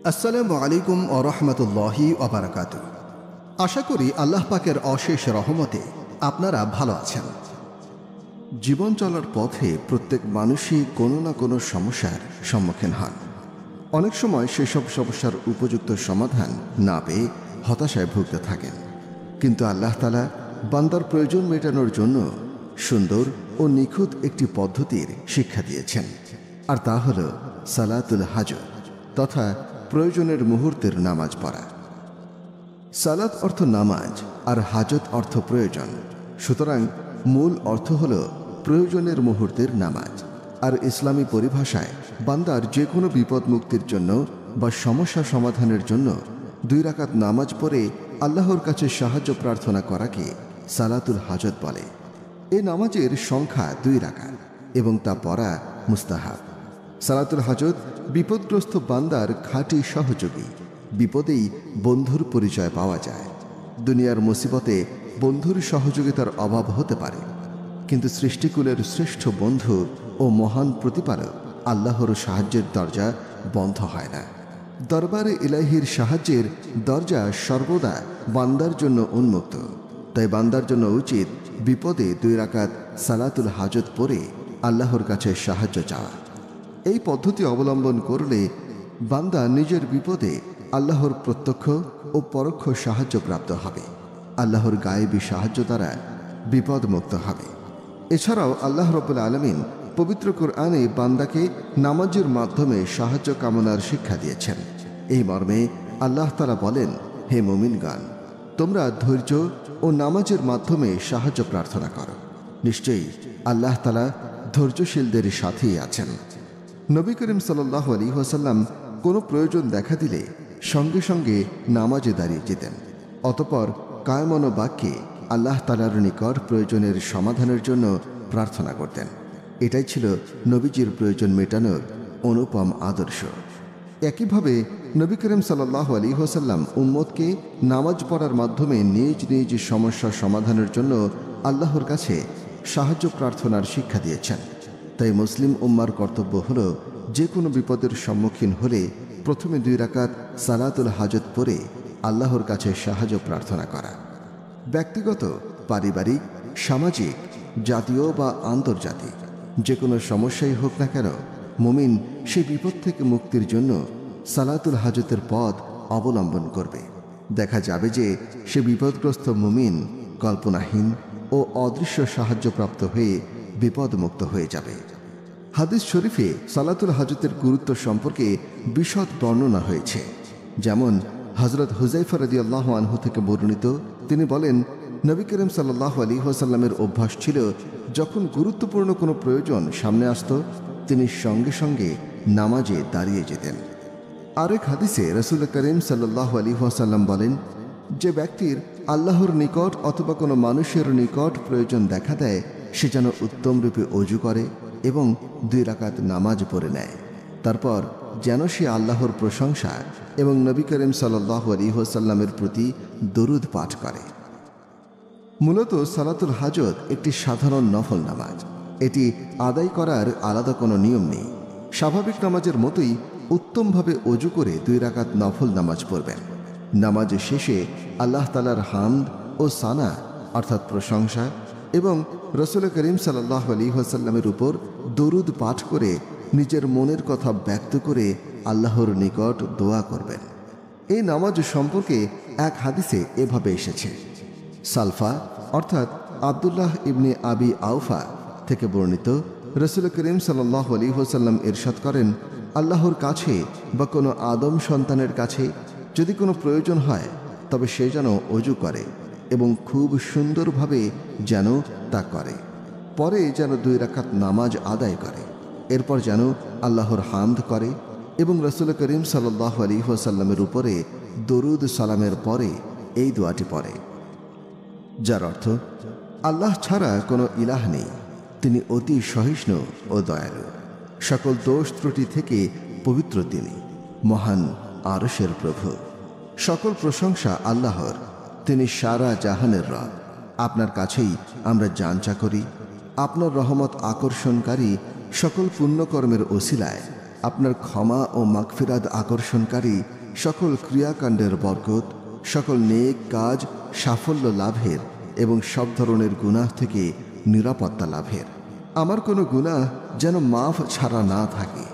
আসসালামু আলাইকুম ওয়া রাহমাতুল্লাহি ওয়া বারাকাতুহু। আশা করি আল্লাহ পাকের অশেষ রহমতে আপনারা ভালো আছেন। জীবন চলার পথে প্রত্যেক মানুষই কোনো না কোনো সমস্যার সম্মুখীন হন। অনেক সময় সেসব সমস্যার উপযুক্ত সমাধান না পেয়ে হতাশায় ভুগতে থাকেন। কিন্তু আল্লাহ তাআলা বান্দার প্রয়োজন মেটানোর জন্য সুন্দর ও নিখুঁত একটি পদ্ধতির শিক্ষা দিয়েছেন, আর তা হল সালাতুল হাজত তথা প্রয়োজনের মুহূর্তের নামাজ পড়া। সালাত অর্থ নামাজ আর হাজত অর্থ প্রয়োজন, সুতরাং মূল অর্থ হল প্রয়োজনের মুহূর্তের নামাজ। আর ইসলামী পরিভাষায় বান্দার যে কোনো বিপদ মুক্তির জন্য বা সমস্যা সমাধানের জন্য 2 রাকাত নামাজ পড়ে আল্লাহর কাছে সাহায্য প্রার্থনা করাকে সালাতুল হাজত বলে। এই নামাজের সংখ্যা 2 রাকাত এবং তা পড়া মুস্তাহাব। সালাতুল হাজত বিপদগ্রস্ত বান্দার খাঁটি সহযোগী। বিপদেই বন্ধুর পরিচয় পাওয়া যায়। দুনিয়ার মুসিবতে বন্ধুর সহযোগিতার অভাব হতে পারে, কিন্তু সৃষ্টিকুলের শ্রেষ্ঠ বন্ধু ও মহান প্রতিপালক আল্লাহর সাহায্যের দরজা বন্ধ হয় না। দরবারে ইলাহির সাহায্যের দরজা সর্বদা বান্দার জন্য উন্মুক্ত। তাই বান্দার জন্য উচিত বিপদে 2 রাকাত সালাতুল হাজত পড়ে আল্লাহর কাছে সাহায্য চাওয়া। এই পদ্ধতি অবলম্বন করলে বান্দা নিজের বিপদে আল্লাহর প্রত্যক্ষ ও পরোক্ষ সাহায্য প্রাপ্ত হবে। আল্লাহর গায়েবী সাহায্য দ্বারা বিপদ মুক্ত হবে। এছাড়াও আল্লাহ রাব্বুল আলামিন পবিত্র কোরআনে বান্দাকে নামাজের মাধ্যমে সাহায্য কামনার শিক্ষা দিয়েছেন। এই মর্মে আল্লাহ তাআলা বলেন, হে মুমিনগণ, তোমরা ধৈর্য ও নামাজের মাধ্যমে সাহায্য প্রার্থনা করো। নিশ্চয়ই আল্লাহ তাআলা ধৈর্যশীলদের সাথেই আছেন। নবী করিম সাল্লাল্লাহু আলাইহি ওয়াসাল্লাম কোনো প্রয়োজন দেখা দিলে সঙ্গে সঙ্গে নামাজে দাঁড়িয়ে যেতেন। অতঃপর কায়মন বাক্যে আল্লাহ তাআলার নিকট প্রয়োজনের সমাধানের জন্য প্রার্থনা করতেন। এটাই ছিল নবীজির প্রয়োজন মেটানোর অনুপম আদর্শ। একইভাবে নবী করিম সাল্লাল্লাহু আলাইহি ওয়াসাল্লাম উম্মতকে নামাজ পড়ার মাধ্যমে নিজ নিজ সমস্যা সমাধানের জন্য আল্লাহর কাছে সাহায্য প্রার্থনার শিক্ষা দিয়েছেন। তাই মুসলিম উম্মার কর্তব্য হল যে কোনো বিপদের সম্মুখীন হলে প্রথমে 2 রাকাত সালাতুল হাজত পড়ে আল্লাহর কাছে সাহায্য প্রার্থনা করা। ব্যক্তিগত, পারিবারিক, সামাজিক, জাতীয় বা আন্তর্জাতিক যে কোনো সমস্যাই হোক না কেন, মুমিন সেই বিপদ থেকে মুক্তির জন্য সালাতুল হাজতের পথ অবলম্বন করবে। দেখা যাবে যে সে বিপদগ্রস্ত মুমিন কল্পনাহীন ও অদৃশ্য সাহায্যপ্রাপ্ত হয়ে বিপদমুক্ত হয়ে যাবে। হাদিস শরীফে সালাতুল হাজতের গুরুত্ব সম্পর্কে বিশদ বর্ণনা হয়েছে। যেমন হযরত হুযায়ফা রাদিয়াল্লাহু আনহু থেকে বর্ণিত, তিনি বলেন, নবী করিম সাল্লাল্লাহু আলাইহি ওয়াসাল্লামের অভ্যাস ছিল যখন গুরুত্বপূর্ণ কোনো প্রয়োজন সামনে আসত তিনি সঙ্গে সঙ্গে নামাজে দাঁড়িয়ে যেতেন। আরেক হাদিসে রাসূল করিম সাল্লাল্লাহু আলাইহি ওয়াসাল্লাম বলেন, যে ব্যক্তির আল্লাহর নিকট অথবা কোনো মানুষের নিকট প্রয়োজন দেখা দেয় সে যেন উত্তম রূপে ওযু করে এবং 2 রাকাত নামাজ পড়ে নেয়। তারপর যেন সে আল্লাহর প্রশংসা এবং নবী করিম সাল্লাল্লাহু আলাইহি ওয়াসাল্লামের প্রতি দরুদ পাঠ করে। মূলত সালাতুল হাজত একটি সাধারণ নফল নামাজ। এটি আদায় করার আলাদা কোনো নিয়ম নেই। স্বাভাবিক নামাজের মতোই উত্তমভাবে ওযু করে 2 রাকাত নফল নামাজ পড়বেন। নামাজ শেষে আল্লাহ তাআলার হামদ ও সানা অর্থাৎ প্রশংসা এবং রাসূল করিম সাল্লাল্লাহু আলাইহি ওয়াসাল্লামের উপর দরুদ পাঠ করে নিজের মনের কথা ব্যক্ত করে আল্লাহর নিকট দোয়া করবেন। এই নামাজ সম্পর্কে এক হাদিসে এভাবে এসেছে, সালফা অর্থাৎ আব্দুল্লাহ ইবনে আবি আওফা থেকে বর্ণিত, রাসূল করিম সাল্লাল্লাহু আলাইহি ওয়াসাল্লাম ইরশাদ করেন, আল্লাহর কাছে বা কোনো আদম সন্তানের কাছে যদি কোনো প্রয়োজন হয় তবে সে যেন ওযু করে এবং খুব সুন্দরভাবে যেন তা করে, পরে যেন 2 রাকাত নামাজ আদায় করে, এরপর যেন আল্লাহর হামদ করে এবং রাসূল করিম সাল্লাল্লাহু আলাইহি ওয়াসাল্লামের উপরে দরুদ সালামের পরে এই দোয়াটি পড়ে, যার অর্থ, আল্লাহ ছাড়া কোনো ইলাহ নেই, তিনি অতি সহিষ্ণু ও দয়ালু, সকল দোষ ত্রুটি থেকে পবিত্র তিনি, মহান আরশের প্রভু, সকল প্রশংসা আল্লাহর, তিনি সারা জাহানের রব, আপনার কাছেই আমরা যাঞ্চা করি, আপনার রহমত আকর্ষণকারী সকল পুণ্যকর্মের ওসিলায় আপনার ক্ষমা ও মাগফিরাত আকর্ষণকারী সকল ক্রিয়াকাণ্ডের বরকত, সকল নেক কাজ সাফল্য লাভের এবং সব ধরনের গুনাহ থেকে নিরাপত্তা লাভের। আমার কোনো গুনাহ যেন মাফ ছাড়া না থাকে,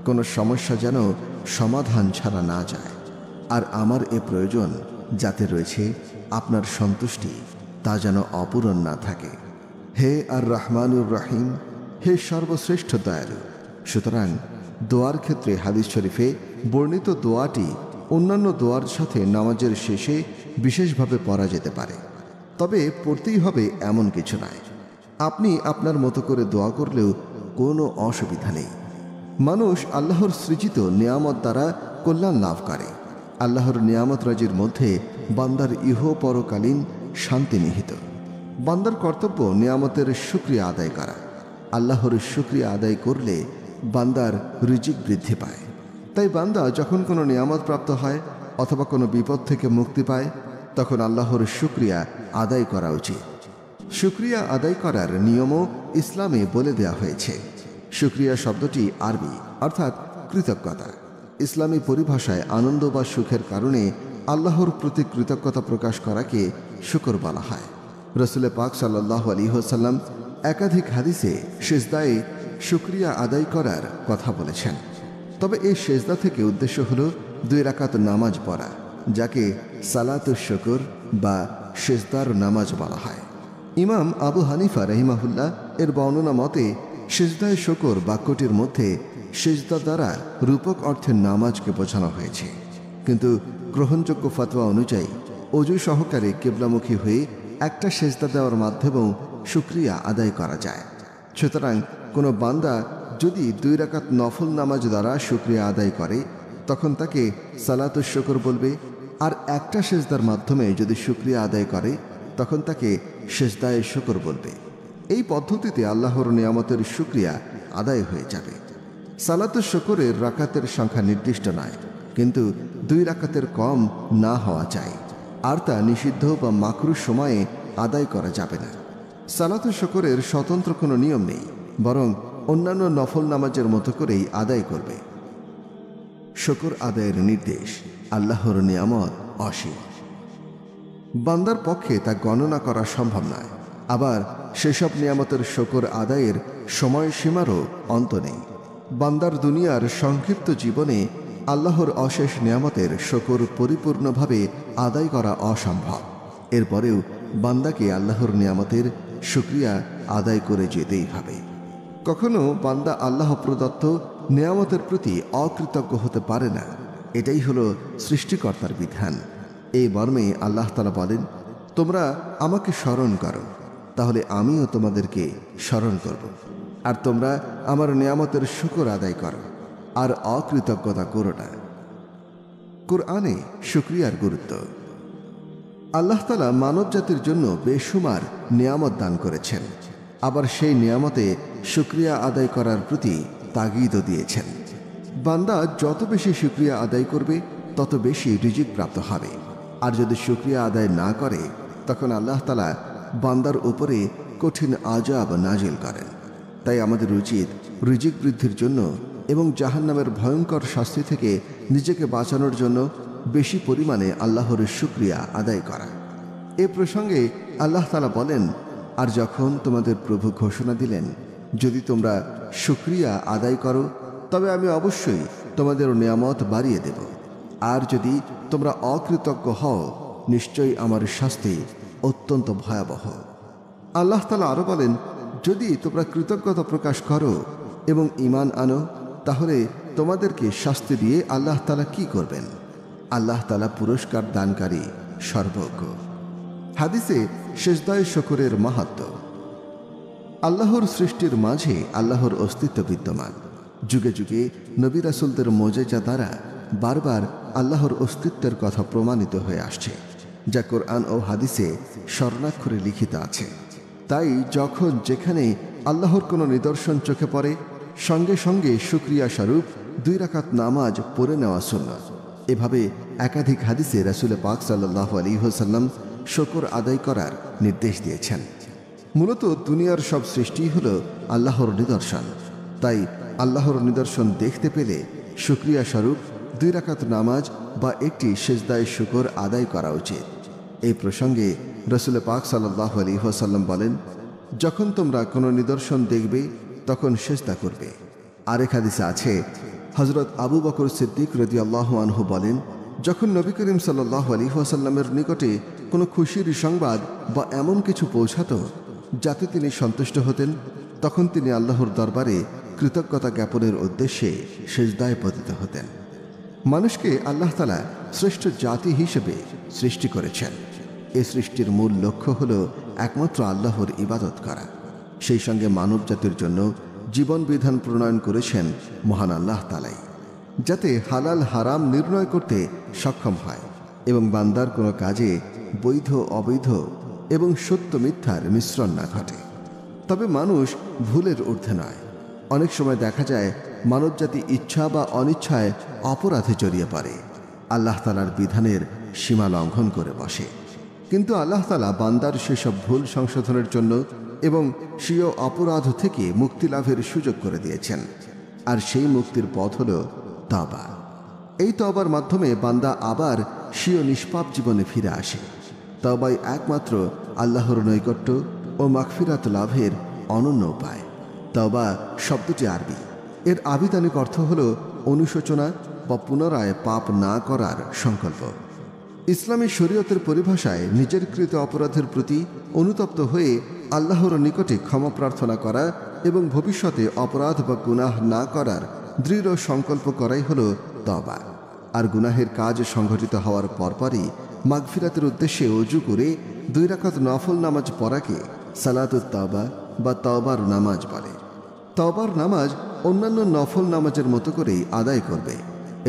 কোনো সমস্যা যেন সমাধান ছাড়া না যায়। আর আমার এ প্রয়োজন যাতে রয়েছে আপনার সন্তুষ্টি, তা যেন অপূরণ না থাকে। হে আর রহমানুর রহিম, হে সর্বশ্রেষ্ঠ দয়ালু। সুতরাং দোয়ার ক্ষেত্রে হাদিস শরীফে বর্ণিত দোয়াটি অন্যান্য দোয়ার সাথে নামাজের শেষে বিশেষভাবে পড়া যেতে পারে, তবে পড়তেই হবে এমন কিছু নয়। আপনি আপনার মতো করে দোয়া করলেও কোনো অসুবিধা নেই। মানুষ আল্লাহর সৃজিত নিয়ামত দ্বারা কল্যাণ লাভ করে। আল্লাহর নিয়ামত রাজির মধ্যে বান্দার ইহ পরকালীন শান্তি নিহিত। বান্দার কর্তব্য নিয়ামতের শুকরিয়া আদায় করা। আল্লাহর শুকরিয়া আদায় করলে বান্দার রিজিক বৃদ্ধি পায়। তাই বান্দা যখন কোনো নিয়ামত প্রাপ্ত হয় অথবা কোনো বিপদ থেকে মুক্তি পায়, তখন আল্লাহর শুকরিয়া আদায় করা উচিত। শুকরিয়া আদায় করার নিয়মও ইসলামে বলে দেওয়া হয়েছে। শুকরিয়া শব্দটি আরবি, অর্থাৎ কৃতজ্ঞতা। ইসলামী পরিভাষায় আনন্দ বা সুখের কারণে আল্লাহর প্রতি কৃতজ্ঞতা প্রকাশ করাকে শুকর বলা হয়। রসুল পাক সাল্লাল্লাহু আলাইহি ওয়াসাল্লাম একাধিক হাদিসে সিজদায়ে শুকরিয়া আদায় করার কথা বলেছেন। তবে এই সিজদা থেকে উদ্দেশ্য হলো 2 রাকাত নামাজ পড়া, যাকে সালাতুশ শুকর বা সিজদার নামাজ বলা হয়। ইমাম আবু হানিফা রাহিমাহুল্লাহ এর বর্ণনা মতে সিজদায়ে শুকর বাক্যটির মধ্যে সিজদা দ্বারা রূপক অর্থের নামাজকে বোঝানো হয়েছে, কিন্তু গ্রহণযোগ্য ফতোয়া অনুযায়ী অজু সহকারে কিবলামুখী হয়ে একটা সিজদা দেওয়ার মাধ্যমেও শুকরিয়া আদায় করা যায়। সুতরাং কোনো বান্দা যদি 2 রাকাত নফল নামাজ দ্বারা শুকরিয়া আদায় করে, তখন তাকে সালাতুশ শুকর বলবে। আর একটা সিজদার মাধ্যমে যদি শুকরিয়া আদায় করে, তখন তাকে সিজদায়ে শুকর বলবে। এই পদ্ধতিতে আল্লাহর নিয়ামতের শুকরিয়া আদায় হয়ে যাবে। সালাতুশ শুকরের রাকাতের সংখ্যা নির্দিষ্ট নয়, কিন্তু 2 রাকাতের কম না হওয়া চাই, আর তা নিষিদ্ধ বা মাকরুহ সময়ে আদায় করা যাবে না। সালাতুশ শুকরের স্বতন্ত্র কোনো নিয়ম নেই, বরং অন্যান্য নফল নামাজের মতো করেই আদায় করবে। শুকর আদায়ের নির্দেশ। আল্লাহর নিয়ামত অসীম, বান্দার পক্ষে তা গণনা করা সম্ভব নয়। আবার সেসব নিয়ামতের শুকর আদায়ের সময়সীমারও অন্ত নেই। বান্দার দুনিয়ার সংক্ষিপ্ত জীবনে আল্লাহর অশেষ নিয়ামতের শুকর পরিপূর্ণভাবে আদায় করা অসম্ভব। এরপরেও বান্দাকে আল্লাহর নিয়ামতের শুকরিয়া আদায় করে যেতেই হবে। কখনো বান্দা আল্লাহ প্রদত্ত নিয়ামতের প্রতি অকৃতজ্ঞ হতে পারে না। এটাই হলো সৃষ্টিকর্তার বিধান। এই মর্মে আল্লাহ তাআলা বলেন, তোমরা আমাকে স্মরণ করো, তাহলে আমিও তোমাদেরকে স্মরণ করব। আর তোমরা আমার নিয়ামতের শুকর আদায় করো, আর অকৃতজ্ঞতা করো না। কুরআনে শুকরিয়ার গুরুত্ব। আল্লাহ তাআলা মানব জাতির জন্য বেশুমার নিয়ামত দান করেছেন। আবার সেই নিয়ামতে শুকরিয়া আদায় করার প্রতি তাগিদও দিয়েছেন। বান্দা যত বেশি শুকরিয়া আদায় করবে, তত বেশি রিজিক প্রাপ্ত হবে। আর যদি শুকরিয়া আদায় না করে, তখন আল্লাহ তাআলা বান্দার উপরে কঠিন আযাব নাজিল করেন। তাই আমাদের উচিত রিজিক বৃদ্ধির জন্য এবং জাহান্নামের ভয়ঙ্কর শাস্তি থেকে নিজেকে বাঁচানোর জন্য বেশি পরিমাণে আল্লাহর শুকরিয়া আদায় করা। এ প্রসঙ্গে আল্লাহ তাআলা বলেন, আর যখন তোমাদের প্রভু ঘোষণা দিলেন, যদি তোমরা শুকরিয়া আদায় করো, তবে আমি অবশ্যই তোমাদের নিয়ামত বাড়িয়ে দেব। আর যদি তোমরা অকৃতজ্ঞ হও, নিশ্চয়ই আমার শাস্তি অত্যন্ত ভয়াবহ। আল্লাহ তাআলা আরো বলেন, যদি তোমরা কৃতজ্ঞতা প্রকাশ করো এবং ঈমান আনো, তাহলে তোমাদেরকে শাস্তি দিয়ে আল্লাহ তাআলা কি করবেন? আল্লাহ তাআলা পুরস্কার দানকারী, সর্বজ্ঞ। হাদিসে সিজদায়ে শুকরের মাহাত্ম্য। আল্লাহর সৃষ্টির মাঝে আল্লাহর অস্তিত্ব বিদ্যমান। যুগে যুগে নবী রাসূলদের মুজিজা দ্বারা বারবার আল্লাহর অস্তিত্বের কথা প্রমাণিত হয়ে আসছে, যা কোরআন ও হাদিসে স্বর্ণাক্ষরে লিখিত আছে। তাই যখন যেখানে আল্লাহর কোনো নিদর্শন চোখে পড়ে, সঙ্গে সঙ্গে শুকরিয়া স্বরূপ 2 রাকাত নামাজ পড়ে নেওয়া সুন্নাত। এভাবে একাধিক হাদিসে রাসূল পাক সাল্লাল্লাহু আলাইহি ওয়াসাল্লাম শুকর আদায় করার নির্দেশ দিয়েছেন। মূলত দুনিয়ার সব সৃষ্টি হলো আল্লাহর নিদর্শন। তাই আল্লাহর নিদর্শন দেখতে পেলে শুকরিয়া স্বরূপ 2 রাকাত নামাজ বা একটি সেজদায়ে শুকর আদায় করা উচিত। এই প্রসঙ্গে রাসূল পাক সাল্লাল্লাহু আলাইহি ওয়াসাল্লাম বলেন, যখন তোমরা কোনো নিদর্শন দেখবে তখন সেজদা করবে। আরেক হাদিসে আছে, হযরত আবু বকর সিদ্দিক রাদিয়াল্লাহু আনহু বলেন, যখন নবী করিম সাল্লাল্লাহু আলাইহি ওয়াসাল্লামের নিকটে কোনো খুশির সংবাদ বা এমন কিছু পৌঁছাতো যাতে তিনি সন্তুষ্ট হতেন, তখন তিনি আল্লাহর দরবারে কৃতজ্ঞতা জ্ঞাপনের উদ্দেশ্যে সেজদায় পতিত হতেন। মানুষকে আল্লাহ তাআলা শ্রেষ্ঠ জাতি হিসেবে সৃষ্টি করেছেন। এই সৃষ্টির মূল লক্ষ্য হল একমাত্র আল্লাহর ইবাদত করা। সেই সঙ্গে মানব জাতির জন্য জীবন বিধান প্রণয়ন করেছেন মহান আল্লাহ তাআলাই, যাতে হালাল হারাম নির্ণয় করতে সক্ষম হয় এবং বান্দার কোনো কাজে বৈধ অবৈধ এবং সত্য মিথ্যার মিশ্রণ না ঘটে। তবে মানুষ ভুলের ঊর্ধ্বে নয়। অনেক সময় দেখা যায় মানবজাতি ইচ্ছা বা অনিচ্ছায় অপরাধে জড়িয়ে পড়ে, আল্লাহ তাআলার বিধানের সীমা লঙ্ঘন করে বসে। কিন্তু আল্লাহ তাআলা বান্দার সেসব ভুল সংশোধনের জন্য এবং স্বীয় অপরাধ থেকে মুক্তি লাভের সুযোগ করে দিয়েছেন। আর সেই মুক্তির পথ হল তওবা। এই তওবার মাধ্যমে বান্দা আবার স্বীয় নিষ্পাপ জীবনে ফিরে আসে। তওবাই একমাত্র আল্লাহর নৈকট্য ও মাগফিরাত লাভের অনন্য উপায়। তওবা শব্দটি আরবি। এর আবিধানিক অর্থ হল অনুশোচনা বা পুনরায় পাপ না করার সংকল্প। ইসলামী শরীয়তের পরিভাষায় নিজের কৃত অপরাধের প্রতি অনুতপ্ত হয়ে আল্লাহর নিকটে ক্ষমা প্রার্থনা করা এবং ভবিষ্যতে অপরাধ বা গুনাহ না করার দৃঢ় সংকল্প করাই হল তওবা। আর গুনাহের কাজ সংঘটিত হওয়ার পরপরই মাগফিরাতের উদ্দেশ্যে ওযু করে 2 রাকাত নফল নামাজ পড়াকে সালাতুত তওবা বা তওবার নামাজ বলে। তওবার নামাজ অন্যান্য নফল নামাজের মতো করেই আদায় করবে।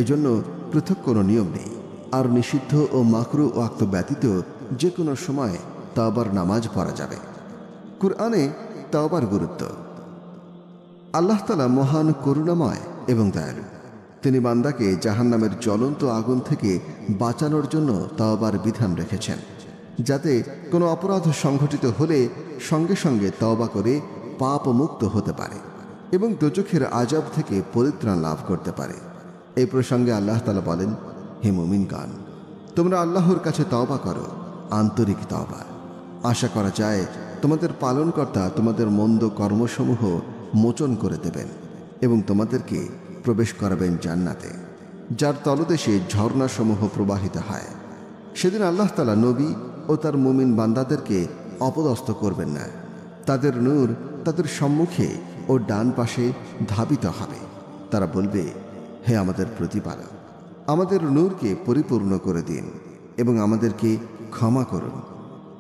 এজন্য পৃথক কোনো নিয়ম নেই। আর নিষিদ্ধ ও মাকরুহ ওয়াক্ত ব্যতীত যে কোনো সময় তওবার নামাজ পড়া যাবে। কুরআনে তওবার গুরুত্ব। আল্লাহ তাআলা মহান, করুণাময় এবং দয়ালু। তিনি বান্দাকে জাহান্নামের জ্বলন্ত আগুন থেকে বাঁচানোর জন্য তওবার বিধান রেখেছেন, যাতে কোনো অপরাধ সংঘটিত হলে সঙ্গে সঙ্গে তওবা করে পাপ মুক্ত হতে পারে এবং দোজখের আযাব থেকে পরিত্রাণ লাভ করতে পারে। এই প্রসঙ্গে আল্লাহ তাআলা বলেন, হে মুমিনগণ, তোমরা আল্লাহর কাছে তওবা করো, আন্তরিক তওবা। আশা করা যায় তোমাদের পালনকর্তা তোমাদের মন্দ কর্মসমূহ মোচন করে দেবেন এবং তোমাদেরকে প্রবেশ করাবেন জান্নাতে, যার তলদেশে ঝর্ণাসমূহ প্রবাহিত হয়। সেদিন আল্লাহ তাআলা নবী ও তার মুমিন বান্দাদেরকে অপদস্থ করবেন না। তাদের নূর তাদের সম্মুখে ও ডান পাশে ধাবিত হবে। তারা বলবে, হে আমাদের প্রতিপালক, আমাদের নূরকে পরিপূর্ণ করে দিন এবং আমাদেরকে ক্ষমা করুন।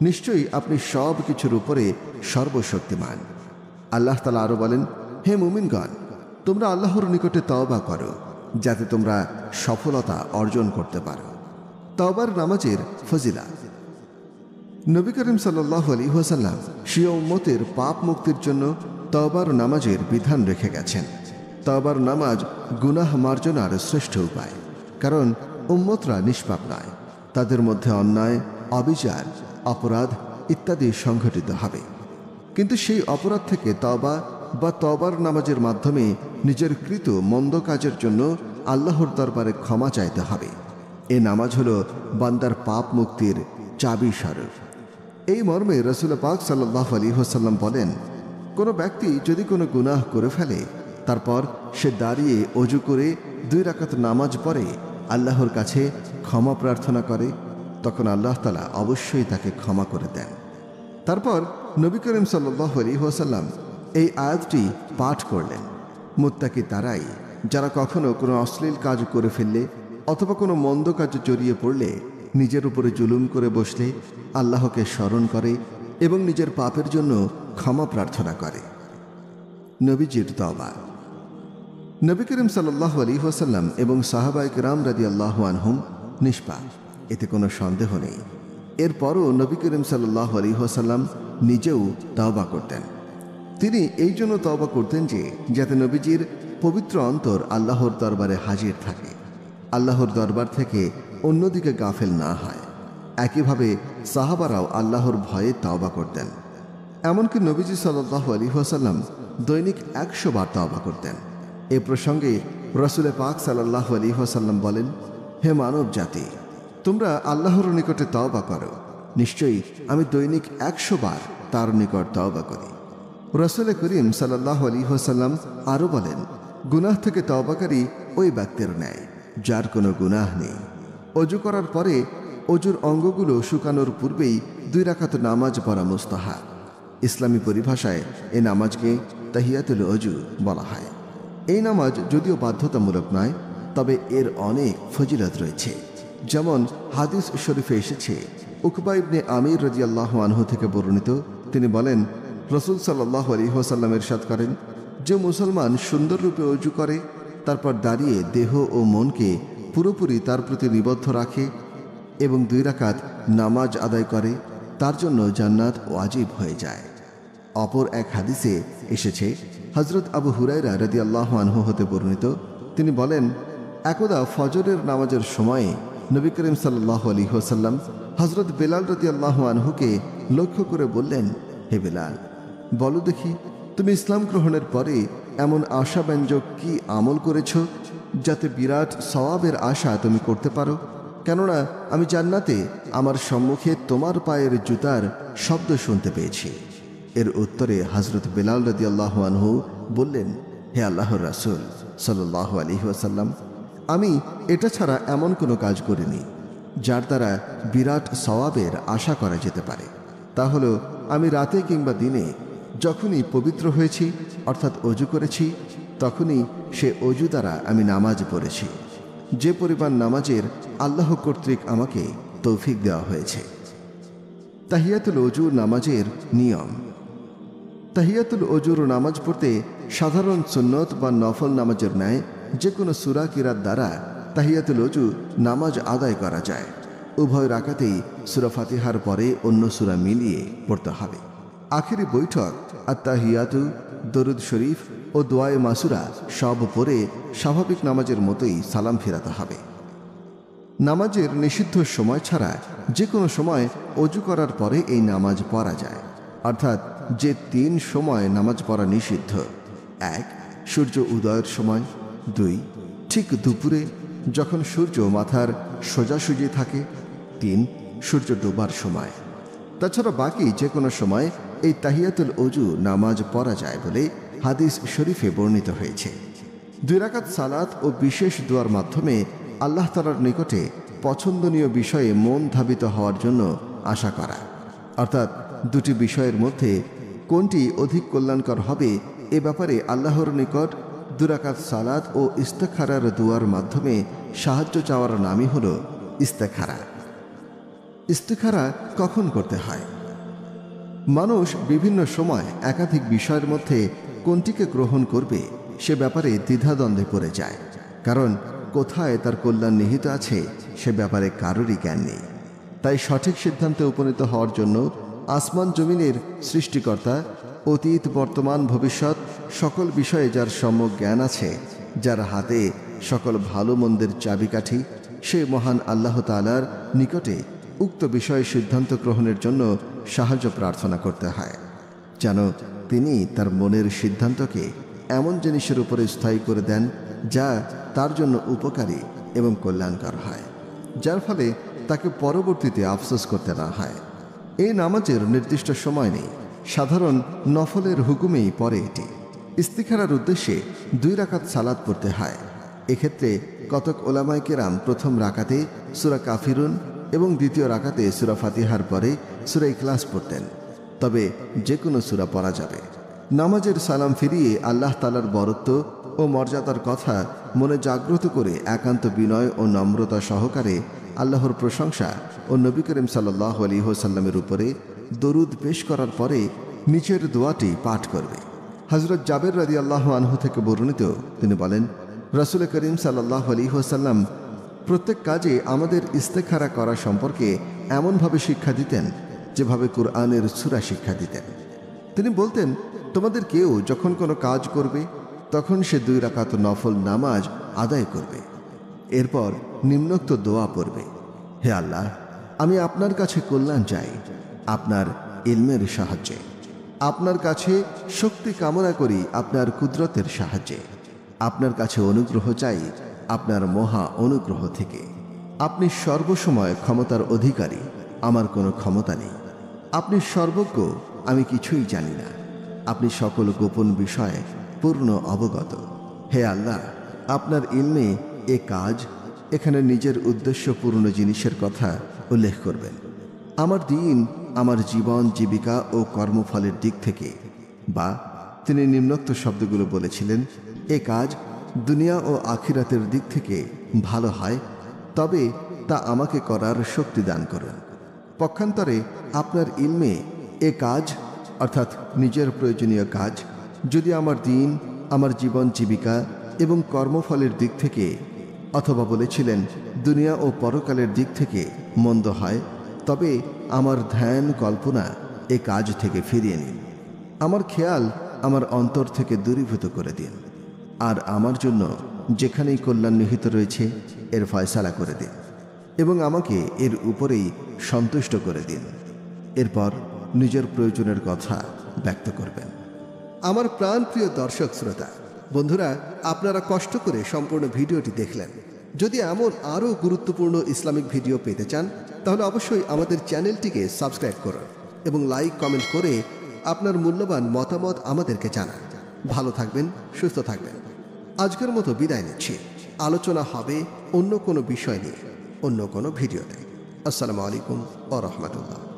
নিশ্চয়ই আপনি সব কিছুর উপরে সর্বশক্তিমান। আল্লাহ তাআলা আরো বলেন, হে মুমিনগণ, তোমরা আল্লাহর নিকটে তওবা করো, যাতে তোমরা সফলতা অর্জন করতে পারো। তওবার নামাজের ফজিলাত। নবী করিম সাল্লাল্লাহু আলাইহি ওয়াসাল্লাম স্বীয় উম্মতের পাপ মুক্তির জন্য তওবার নামাজের বিধান রেখে গেছেন। তওবার নামাজ গুনাহ মার্জনার শ্রেষ্ঠ উপায়, কারণ উম্মতরা নিষ্পাপ নয়। তাদের মধ্যে অন্যায়, অবিচার, অপরাধ ইত্যাদি সংঘটিত হবে, কিন্তু সেই অপরাধ থেকে তওবা বা তওবার নামাজের মাধ্যমে নিজের কৃত মন্দ কাজের জন্য আল্লাহর দরবারে ক্ষমা চাইতে হবে। এ নামাজ হল বান্দার পাপ মুক্তির চাবি স্বরূপ। এই মর্মে রাসূল পাক সাল্লাল্লাহু আলাইহি ওয়াসাল্লাম বলেন, কোনো ব্যক্তি যদি কোনো গুনাহ করে ফেলে, তারপর সে দাঁড়িয়ে ওযু করে 2 রাকাত নামাজ পড়ে আল্লাহর কাছে ক্ষমা প্রার্থনা করে, তখন আল্লাহ তাআলা অবশ্যই তাকে ক্ষমা করে দেন। তারপর নবী করিম সাল্লাল্লাহু আলাইহি ওয়াসাল্লাম এই আয়াতটি পাঠ করলেন। মুত্তাকি তারাই যারা কখনো কোনো অশ্লীল কাজ করে ফেললে অথবা কোনো মন্দ কাজে জড়িয়ে পড়লে নিজের উপরে জুলুম করে বসলে আল্লাহকে স্মরণ করে এবং নিজের পাপের জন্য ক্ষমা প্রার্থনা করে। নবীজির তওবা। নবী করিম সাল্লাল্লাহু আলাইহি ওয়াসাল্লাম এবং সাহাবায়ে কেরাম রাদিয়াল্লাহু আনহুম নিষ্পাপ, এতে কোনো সন্দেহ নেই। এরপরও নবী করিম সাল্লাল্লাহু আলাইহি ওয়াসাল্লাম নিজেও তওবা করতেন। তিনি এই জন্য তওবা করতেন যে যাতে নবীজির পবিত্র অন্তর আল্লাহর দরবারে হাজির থাকে, আল্লাহর দরবার থেকে অন্যদিকে গাফেল না হয়। একইভাবে সাহাবারাও আল্লাহর ভয়ে তওবা করতেন। এমনকি নবীজি সাল্লাল্লাহু আলাইহি ওয়াসাল্লাম দৈনিক 100 বার তওবা করতেন। এ প্রসঙ্গে রাসূল পাক সাল্লাল্লাহু আলাইহি ওয়াসাল্লাম বলেন, হে মানব জাতি, তোমরা আল্লাহর নিকটে তওবা করো, নিশ্চয়ই আমি দৈনিক 100 বার তার নিকট তওবা করি। রাসূল করিম সাল্লাল্লাহু আলাইহি ওয়াসাল্লাম আরও বলেন, গুনাহ থেকে তওবাকারী ওই ব্যক্তির ন্যায় যার কোনো গুনাহ নেই। অজু করার পরে অজুর অঙ্গগুলো শুকানোর পূর্বেই 2 রাকাত নামাজ পড়া মুস্তাহাব। ইসলামী পরিভাষায় এই নামাজকে তাহিয়াতুল ওযু বলা হয়। এই নামাজ যদিও বাধ্যতামূলক নয়, তবে এর অনেক ফজিলত রয়েছে। যেমন হাদিস শরীফে এসেছে, উকবা ইবনে আমির রাদিয়াল্লাহু আনহু থেকে বর্ণিত, তিনি বলেন, রাসূল সাল্লাল্লাহু আলাইহি ওয়াসাল্লাম ইরশাদ করেন, যে মুসলমান সুন্দররূপে ওযু করে, তারপর দাঁড়িয়ে দেহ ও মনকে পুরোপুরি তার প্রতি নিবদ্ধ রাখে এবং 2 রাকাত নামাজ আদায় করে, তার জন্য জান্নাত ওয়াজিব হয়ে যায়। অপর এক হাদিসে এসেছে, হযরত আবু হুরায়রা রাদিয়াল্লাহু আনহু হতে বর্ণিত, তিনি বলেন, একদা ফজরের নামাজের সময়ে নবী করিম সাল্লাল্লাহু আলাইহি ওয়াসাল্লাম হযরত বেলাল রাদিয়াল্লাহু আনহুকে লক্ষ্য করে বললেন, হে বেলাল, বলো দেখি, তুমি ইসলাম গ্রহণের পরে এমন আশাব্যঞ্জক কি আমল করেছ যাতে বিরাট সওয়াবের আশা তুমি করতে পারো? কেননা আমি জান্নাতে আমার সম্মুখে তোমার পায়ের জুতার শব্দ শুনতে পেয়েছি। এর উত্তরে হযরত বেলাল রাদিয়াল্লাহু আনহু বললেন, হে আল্লাহর রাসূল সাল্লাল্লাহু আলাইহি ওয়াসাল্লাম, আমি এটা ছাড়া এমন কোনো কাজ করিনি যার দ্বারা বিরাট সওয়াবের আশা করা যেতে পারে। তা হলো, আমি রাতে কিংবা দিনে যখনই পবিত্র হয়েছি, অর্থাৎ অজু করেছি, তখনই সে অজু দ্বারা আমি নামাজ পড়েছি, যে পরিমাণ নামাজের আল্লাহ কর্তৃক আমাকে তৌফিক দেওয়া হয়েছে। তাহিয়াতুল ওযু নামাজের নিয়ম। তাহিয়াতুল ওযুর নামাজ পড়তে সাধারণ সুন্নত বা নফল নামাজের ন্যায় যে কোনো সূরা কিরাত দ্বারা তাহিয়াতুল ওযু নামাজ আদায় করা যায়। উভয় রাকাতেই সূরা ফাতিহার পরে অন্য সূরা মিলিয়ে পড়তে হবে। আখেরি বৈঠক আত-তাহিয়াতু, দরুদ শরীফ ও দোয়ায়ে মাসুরা সব পড়ে স্বাভাবিক নামাজের মতোই সালাম ফেরাতে হবে। নামাজের নিষিদ্ধ সময় ছাড়া যে কোনো সময় অজু করার পরে এই নামাজ পড়া যায়। অর্থাৎ যে 3 সময় নামাজ পড়া নিষিদ্ধ: 1. সূর্য উদয়ের সময়, 2. ঠিক দুপুরে যখন সূর্য মাথার সোজাসুজি থাকে, 3. সূর্য ডোবার সময়। তাছাড়া বাকি যে কোনো সময় এই তাহিয়াতুল ওযু নামাজ পড়া যায় বলে হাদিস শরীফে বর্ণিত হয়েছে। 2 রাকাত সালাত ও বিশেষ দোয়ার মাধ্যমে আল্লাহ তাআলার নিকটে পছন্দনীয় বিষয়ে মন ধাবিত হওয়ার জন্য আশা করা, অর্থাৎ 2টি বিষয়ের মধ্যে কোনটি অধিক কল্যাণকর হবে এ ব্যাপারে আল্লাহর নিকট 2 রাকাত সালাত ও ইস্তেখারার দোয়ার মাধ্যমে সাহায্য চাওয়ার নামই হল ইস্তেখারা। ইস্তেখারা কখন করতে হয়? মানুষ বিভিন্ন সময় একাধিক বিষয়ের মধ্যে কোনটিকে গ্রহণ করবে সে ব্যাপারে দ্বিধাদ্বন্দ্বে পড়ে যায়, কারণ কোথায় তার কল্যাণ নিহিত আছে সে ব্যাপারে কারোরই জ্ঞান নেই। তাই সঠিক সিদ্ধান্তে উপনীত হওয়ার জন্য আসমান জমিনের সৃষ্টিকর্তা, অতীত, বর্তমান, ভবিষ্যৎ সকল বিষয়ে যার সম্যক জ্ঞান আছে, যার হাতে সকল ভালো মন্দের চাবিকাঠি, সে মহান আল্লাহ তাআলার নিকটে উক্ত বিষয়ে সিদ্ধান্ত গ্রহণের জন্য সাহায্য প্রার্থনা করতে হয়, যেন তিনি তার মনের সিদ্ধান্তকে এমন জিনিসের উপরে স্থায়ী করে দেন যা তার জন্য উপকারী এবং কল্যাণকর হয়, যার ফলে তাকে পরবর্তীতে আফসোস করতে না হয়। এই নামাজের নির্দিষ্ট সময় নেই, সাধারণ নফলের হুকুমেই পড়ে এটি। ইস্তিখারার উদ্দেশ্যে 2 রাকাত সালাত পড়তে হয়। এক্ষেত্রে কতক ওলামায়ে কেরাম প্রথম রাকাতে সূরা কাফিরুন এবং দ্বিতীয় রাকাতে সূরা ফাতিহার পরে সূরা ইখলাস পড়তেন। তবে যে কোনো সূরা পড়া যাবে। নামাজের সালাম ফিরিয়ে আল্লাহ তাআলার বরত্ব ও মর্যাদার কথা মনে জাগ্রত করে একান্ত বিনয় ও নম্রতা সহকারে আল্লাহর প্রশংসা ও নবী করিম সাল্লাল্লাহু আলাইহি ওয়াসাল্লামের উপরে দরুদ পেশ করার পরে নিচের দোয়াটি পাঠ করবে। হযরত জাবের রাদিয়াল্লাহু আনহু থেকে বর্ণিত, তিনি বলেন, রাসূল করিম সাল্লাল্লাহু আলাইহি ওয়াসাল্লাম প্রত্যেক কাজে আমাদের ইস্তেখারা করা সম্পর্কে এমনভাবে শিক্ষা দিতেন যেভাবে কুরআনের সূরা শিক্ষা দিতেন। তিনি বলতেন, তোমাদের কেউ যখন কোনো কাজ করবে তখন সে 2 রাকাত নফল নামাজ আদায় করবে, এরপর নিম্নোক্ত দোয়া পড়বে: হে আল্লাহ, আমি আপনার কাছে কল্যাণ চাই আপনার ইলমের সাহায্যে। আপনার কাছে শক্তি কামনা করি আপনার কুদরতের সাহায্যে। আপনার কাছে অনুগ্রহ চাই আপনার মহা অনুগ্রহ থেকে। আপনি সর্বসময় ক্ষমতার অধিকারী, আমার কোনো ক্ষমতা নেই। আপনি সর্বজ্ঞ, আমি কিছুই জানি না। আপনি সকল গোপন বিষয়ে পূর্ণ অবগত। হে আল্লাহ, আপনার ইলমে এ কাজ, এখানে নিজের উদ্দেশ্যপূর্ণ জিনিসের কথা উল্লেখ করবেন। আমার দিন, আমার জীবন, জীবিকা ও কর্মফলের দিক থেকে, বা তিনি নিম্নোক্ত শব্দগুলো বলেছিলেন, এ কাজ দুনিয়া ও আখিরাতের দিক থেকে ভালো হয়, তবে তা আমাকে করার শক্তি দান করুন। পক্ষান্তরে আপনার ইলমে এ কাজ, অর্থাৎ নিজের প্রয়োজনীয় কাজ, যদি আমার দিন, আমার জীবন, জীবিকা এবং কর্মফলের দিক থেকে, অথবা বলেছিলেন দুনিয়া ও পরকালের দিক থেকে মন্দ হয়, তবে আমার ধ্যান কল্পনা এ কাজ থেকে ফিরিয়ে নিন। আমার খেয়াল আমার অন্তর থেকে দূরীভূত করে দিন, আর আমার জন্য যেখানেই কল্যাণ নিহিত রয়েছে এর ফয়সালা করে দিন, এবং আমাকে এর উপরেই সন্তুষ্ট করে দিন। এরপর নিজের প্রয়োজনের কথা ব্যক্ত করবেন। আমার প্রাণপ্রিয় দর্শক শ্রোতা বন্ধুরা, আপনারা কষ্ট করে সম্পূর্ণ ভিডিওটি দেখলেন। যদি এমন আরও গুরুত্বপূর্ণ ইসলামিক ভিডিও পেতে চান, তাহলে অবশ্যই আমাদের চ্যানেলটিকে সাবস্ক্রাইব করুন এবং লাইক, কমেন্ট করে আপনার মূল্যবান মতামত আমাদেরকে জানান। ভালো থাকবেন, সুস্থ থাকবেন। আজকের মতো বিদায় নিচ্ছি। আলোচনা হবে অন্য কোনো বিষয় নিয়ে, অন্য কোনো ভিডিওতে। আসসালামু আলাইকুম ওয়া রাহমাতুল্লাহ।